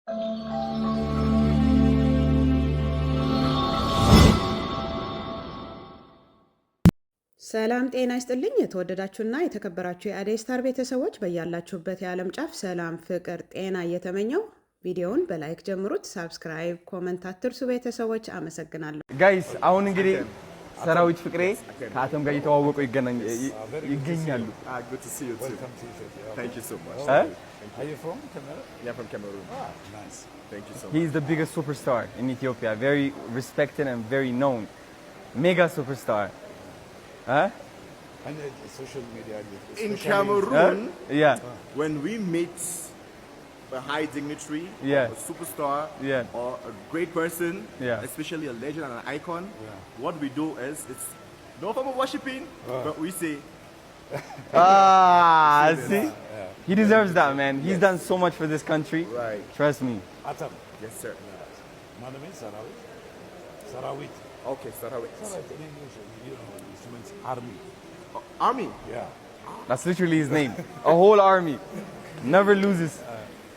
ሰላም ጤና ይስጥልኝ የተወደዳችሁና የተከበራችሁ የአደይ ስታር ቤተሰቦች በያላችሁበት የዓለም ጫፍ ሰላም፣ ፍቅር፣ ጤና እየተመኘው ቪዲዮውን በላይክ ጀምሩት። ሳብስክራይብ፣ ኮሜንት አትርሱ። ቤተሰቦች አመሰግናለሁ። ጋይስ አሁን እንግዲህ ሰራዊት ፍቅሬ ከአቶም ጋር እየተዋወቁ ይገኛሉ። Good to see you too. Thank you so much. Are you from Cameroon? Yeah, from Cameroon. Nice. Thank you so much. He's the biggest superstar in Ethiopia, very respected and very known. Mega superstar. Huh? And social media. In Cameroon, Yeah. when we meet a high dignitary, Yeah. a superstar, Yeah. or a great person, Yeah. especially a legend and an icon, what we do is it's no form of worshiping, but we say, See? He deserves that, man. He's done so much for this country. right, Trust me. Atam. yes sir. My name is Sarawit. Sarawit. Okay, start away. Sarawit in English, you know, it means army. Army. Yeah. That's literally his name. A whole army. Never loses.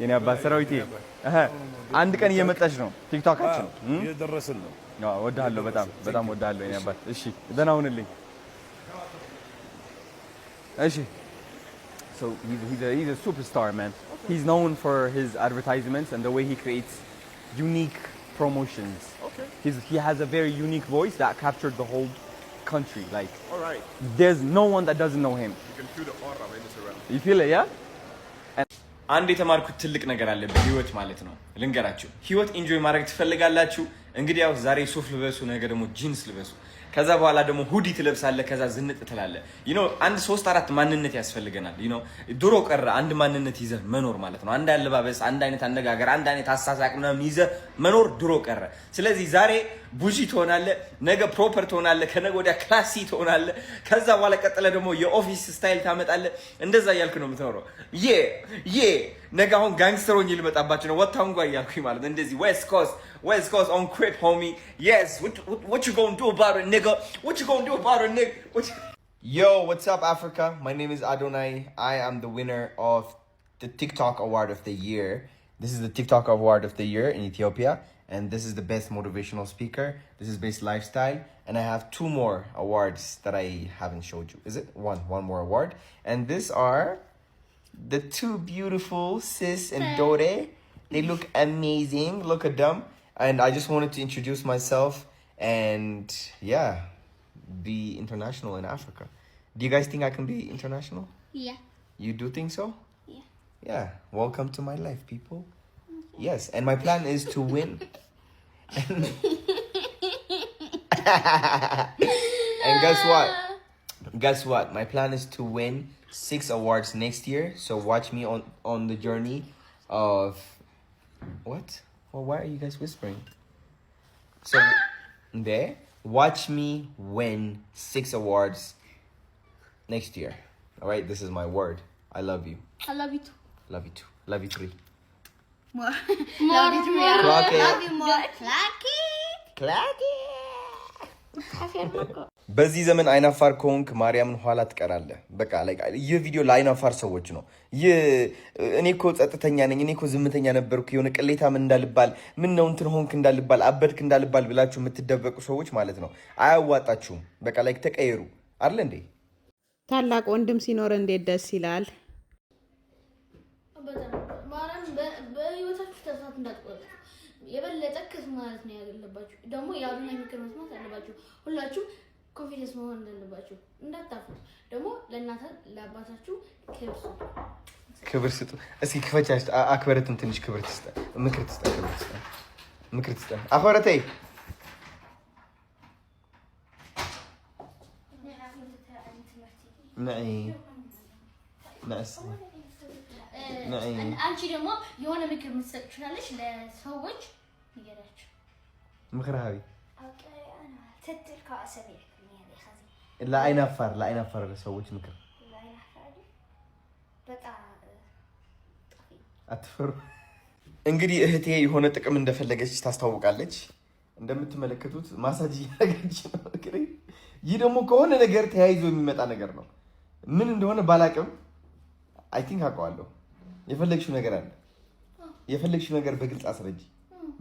የኔ አባት ሰራዊቴ አንድ ቀን እየመጣች ነው ቲክቶካችን እየደረስን ነው። ወዳለሁ በጣም ወዳለሁ የኔ አባት። እሺ ደህና ሁንልኝ። እሺ so he's a superstar, man. He's known for his advertisements and the way he creates unique promotions. Okay. He has a very unique voice that captured the whole country. Like All right. there's no one that doesn't know him. You can feel the aura when it's around. You feel it, yeah? አንድ የተማርኩት ትልቅ ነገር አለ በህይወት ማለት ነው። ልንገራችሁ፣ ህይወት ኢንጆይ ማድረግ ትፈልጋላችሁ? እንግዲህ ያው ዛሬ ሱፍ ልበሱ፣ ነገ ደግሞ ጂንስ ልበሱ፣ ከዛ በኋላ ደግሞ ሁዲ ትለብሳለህ፣ ከዛ ዝንጥ ትላለህ። አንድ 3-4 ማንነት ያስፈልገናል። ድሮ ቀረ አንድ ማንነት ይዘህ መኖር ማለት ነው። አንድ አለባበስ፣ አንድ አይነት አነጋገር፣ አንድ አይነት አሳሳቅ ምናምን ይዘህ መኖር ድሮ ቀረ። ስለዚህ ዛሬ ቡጂ ትሆናለህ፣ ነገ ፕሮፐር ትሆናለህ፣ ከነገ ወዲያ ክላሲ ትሆናለህ፣ ከዛ በኋላ ቀጥለ ደግሞ የኦፊስ ስታይል ታመጣለህ። እንደዛ እያልክ ነው የምትኖረው። ነገ አሁን ጋንግስተሮኝ ልመጣባችሁ ነው ወጣውን ጓ እያልኩኝ ማለት እንደዚህ West Coast on crip, homie. Yes, what you gonna do about it, nigga? What you gonna do about it, nigga? Yo, what's up, Africa? My name is Adonai. I am the winner of the TikTok Award of the Year. This is the TikTok Award of the Year in Ethiopia. And this is the best motivational speaker. This is best lifestyle. And I have 2 more awards that I haven't showed you. Is it? One more award. And these are the 2 beautiful sis and Dore. They look amazing. Look at them. And I just wanted to introduce myself and, yeah, be international in Africa. Do you guys think I can be international? Yeah. You do think so? Yeah. Yeah. Welcome to my life, people. Yes. And my plan is to win. And guess what? My plan is to win 6 awards next year. So watch me on the journey of... What? Well, why are you guys whispering? So, there. Watch me win 6 awards next year. All right? This is my word. I love you. I love you too. Love you too. Love you 3. More. Clock it. Love you more. Clack it. Clack it. በዚህ ዘመን አይናፋር ከሆንክ ማርያምን ኋላ ትቀራለህ። በቃ ይህ ቪዲዮ ለአይናፋር ሰዎች ነው። እኔ እኮ ጸጥተኛ ነኝ፣ እኔ እኮ ዝምተኛ ነበርኩ፣ የሆነ ቅሌታም እንዳልባል፣ ምን ነው እንትን ሆንክ እንዳልባል፣ አበድክ እንዳልባል ብላችሁ የምትደበቁ ሰዎች ማለት ነው። አያዋጣችሁም። በቃ ተቀየሩ አይደል እንዴ? ታላቅ ወንድም ሲኖር እንዴት ደስ ይላል። ማራን በህይወታችሁ ተሳት እንዳትቆጡ የበለጠ ከስ ማለት ነው ያለባችሁ። ደግሞ ያሉና ምክር መስማት አለባችሁ። ሁላችሁ ኮንፊደንስ መሆን እንዳለባችሁ እንዳታፍሩ። ደግሞ ለእናታ ለአባታችሁ ክብር ስጡ። እስኪ ክፈቻች አክበረትን ትንሽ ክብር ትስጠ፣ ምክር ትስጠ፣ ምክር ትስጠ። አክበረተይ አንቺ ደግሞ የሆነ ምክር መስጠት ትችላለሽ ለሰዎች ይገራችሁ። ምክር ሀቢ ትትል ከአሰብ ለአይናፋር ሰዎች ምክር በጣም አትፈሩ። እንግዲህ እህቴ የሆነ ጥቅም እንደፈለገች ታስታውቃለች። እንደምትመለከቱት ማሳጅ እያደረገች ነው። ይህ ደግሞ ከሆነ ነገር ተያይዞ የሚመጣ ነገር ነው። ምን እንደሆነ ባላቅም አይ ቲንክ አውቀዋለሁ። የፈለግሽው ነገር አለ የፈለግሽው ነገር በግልጽ አስረጂ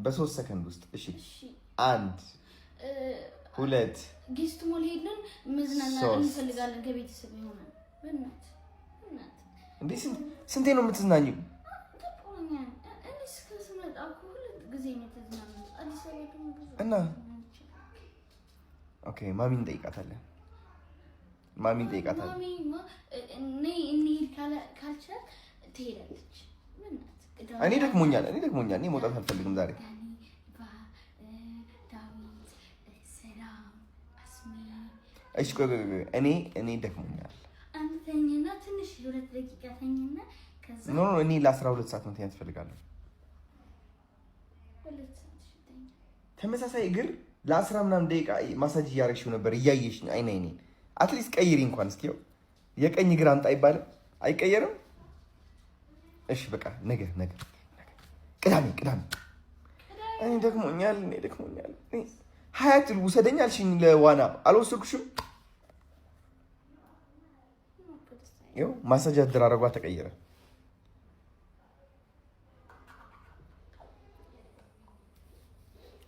በ3 ሰከንድ ውስጥ። እሺ 1 2 ጌስት ሞል ሄደን መዝናናት እንፈልጋለን ከቤተሰብ ይሆናል። በእናት እንዴ ስንቴ ነው የምትዝናኙው? እና ኦኬ ማሚን ጠይቃታለን። ማሚ እንሂድ ካልቻል ትሄዳለች። እኔ ደክሞኛል። እኔ መውጣት አልፈልግም ዛሬ። እሺ እኔ ደክሞኛል። አንተኛና ትንሽ 2 ደቂቃ ተኛና ከዛ ኖ እኔ ለ12 ሰዓት መተኛት እፈልጋለሁ። ተመሳሳይ እግር ለ10 ምናምን ደቂቃ ማሳጅ እያደረግሽው ነበር እያየሽኝ አይኔ አትሊስት ቀይሪ እንኳን እስኪ። የቀኝ እግር አምጣ አይባልም? አይቀየርም? እሺ በቃ ነገ ቅዳሜ እኔ ደክሞኛል። ሀያት ውሰደኝ አልሽኝ ለዋና አልወሰድኩሽም። ይኸው ማሳጅ አደራረጓ ተቀየረ።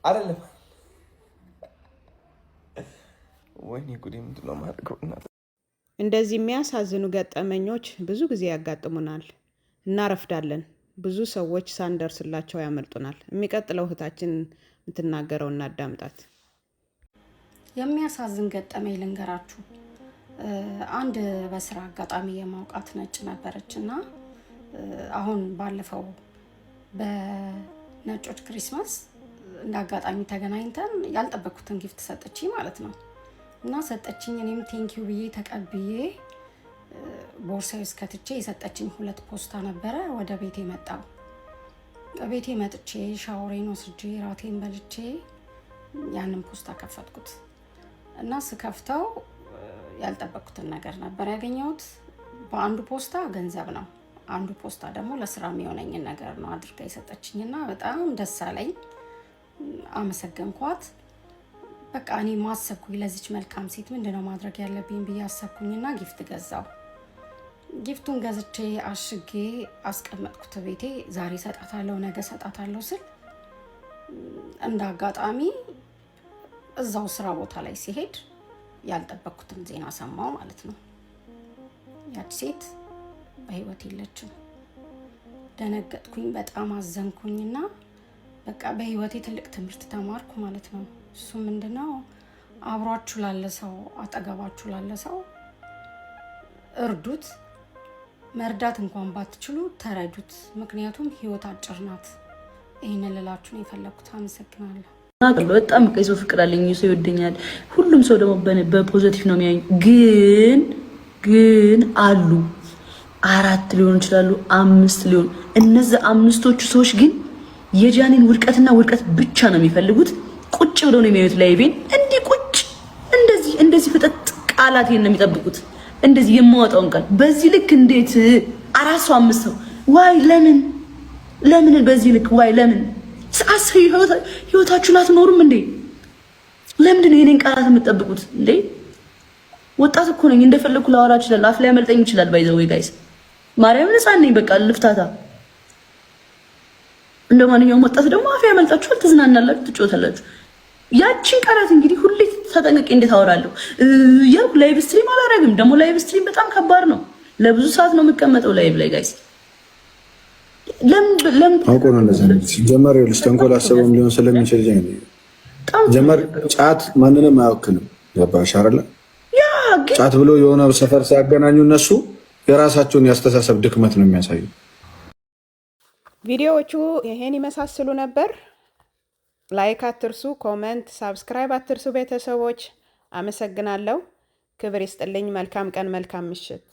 አይደለም ወይኔ ጉዴ ምንድን ነው የማደርገው? እንደዚህ የሚያሳዝኑ ገጠመኞች ብዙ ጊዜ ያጋጥሙናል። እናረፍዳለን። ብዙ ሰዎች ሳንደርስላቸው ያመልጡናል። የሚቀጥለው እህታችን የምትናገረው እናዳምጣት። የሚያሳዝን ገጠመኝ ልንገራችሁ። አንድ በስራ አጋጣሚ የማውቃት ነጭ ነበረች እና አሁን ባለፈው በነጮች ክሪስማስ እንደ አጋጣሚ ተገናኝተን ያልጠበቅኩትን ጊፍት ሰጠችኝ ማለት ነው። እና ሰጠችኝ። እኔም ቴንኪው ብዬ ተቀብዬ ቦርሳዬ ውስጥ ከትቼ የሰጠችኝ 2 ፖስታ ነበረ። ወደ ቤቴ መጣሁ። ቤቴ መጥቼ ሻወሬን ወስጄ ራቴን በልቼ ያንን ፖስታ ከፈትኩት እና ስከፍተው ያልጠበቅኩትን ነገር ነበር ያገኘሁት። በአንዱ ፖስታ ገንዘብ ነው፣ አንዱ ፖስታ ደግሞ ለስራ የሚሆነኝን ነገር ነው አድርጋ የሰጠችኝና በጣም ደስ አለኝ። አመሰገንኳት። በቃ እኔ ማሰብኩኝ ለዚች መልካም ሴት ምንድነው ማድረግ ያለብኝ ብዬ አሰብኩኝና ጊፍት ገዛው። ጊፍቱን ገዝቼ አሽጌ አስቀመጥኩት ቤቴ። ዛሬ ሰጣታለሁ ነገ ሰጣታለሁ ስል እንደ አጋጣሚ እዛው ስራ ቦታ ላይ ሲሄድ ያልጠበቅኩትን ዜና ሰማው ማለት ነው። ያቺ ሴት በህይወት የለችም። ደነገጥኩኝ፣ በጣም አዘንኩኝና በቃ በህይወቴ ትልቅ ትምህርት ተማርኩ ማለት ነው። እሱ ምንድነው አብሯችሁ ላለ ሰው አጠገባችሁ ላለ ሰው እርዱት። መርዳት እንኳን ባትችሉ ተረዱት። ምክንያቱም ህይወት አጭር ናት። ይሄንን ልላችሁ ነው የፈለኩት። አመሰግናለሁ። በጣም የሰው ፍቅር አለኝ፣ ሰው ይወደኛል። ሁሉም ሰው ደግሞ በፖዚቲቭ ነው የሚያዩኝ። ግን አሉ 4 ሊሆን ይችላሉ 5 ሊሆን እነዚህ 5ቶቹ ሰዎች ግን የጃኒን ውድቀት ብቻ ነው የሚፈልጉት። ቁጭ ብለው ነው የሚያዩት ላይቬን እንዲህ ቁጭ እንደዚህ ፍጠጥ ቃላቴን ነው የሚጠብቁት። እንደዚህ የማወጣውን ቃል በዚህ ልክ እንዴት 4 ሰው 5 ሰው ዋይ ለምን በዚህ ልክ ዋይ ለምን ህይወታችሁን አትኖሩም እንዴ? ለምንድን ነው የኔን ቃላት የምትጠብቁት እንዴ? ወጣት እኮ ነኝ፣ እንደፈለኩ ላወራ እችላለሁ። አፍ ላይ ያመልጠኝ ይችላል። ባይ ዘ ወይ ጋይስ ማርያም ነፃ ነኝ። በቃ ልፍታታ። እንደማንኛውም ወጣት ደግሞ አፍ ያመልጣችኋል፣ ትዝናናላችሁ፣ ትጫወታላችሁ። ያቺን ቃላት እንግዲህ ሁሌ ተጠንቅቄ እንዴት አወራለሁ? ያው ላይቭ ስትሪም አላረግም። ደግሞ ላይቭ ስትሪም በጣም ከባድ ነው። ለብዙ ሰዓት ነው የምቀመጠው ላይቭ ላይ ጋይስ። ለምን አውቆ ነው እንደዛ ሲጀመር ይኸውልሽ፣ ተንኮል አስበውም ሊሆን ስለሚችል ጀመር። ጫት ማንንም አያወክልም። ገባሽ አይደለ? ጫት ብሎ የሆነ ሰፈር ሲያገናኙ እነሱ የራሳቸውን ያስተሳሰብ ድክመት ነው የሚያሳዩ። ቪዲዮዎቹ ይሄን ይመሳስሉ ነበር። ላይክ አትርሱ፣ ኮሜንት፣ ሳብስክራይብ አትርሱ። ቤተሰቦች አመሰግናለሁ። ክብር ይስጥልኝ። መልካም ቀን፣ መልካም ምሽት።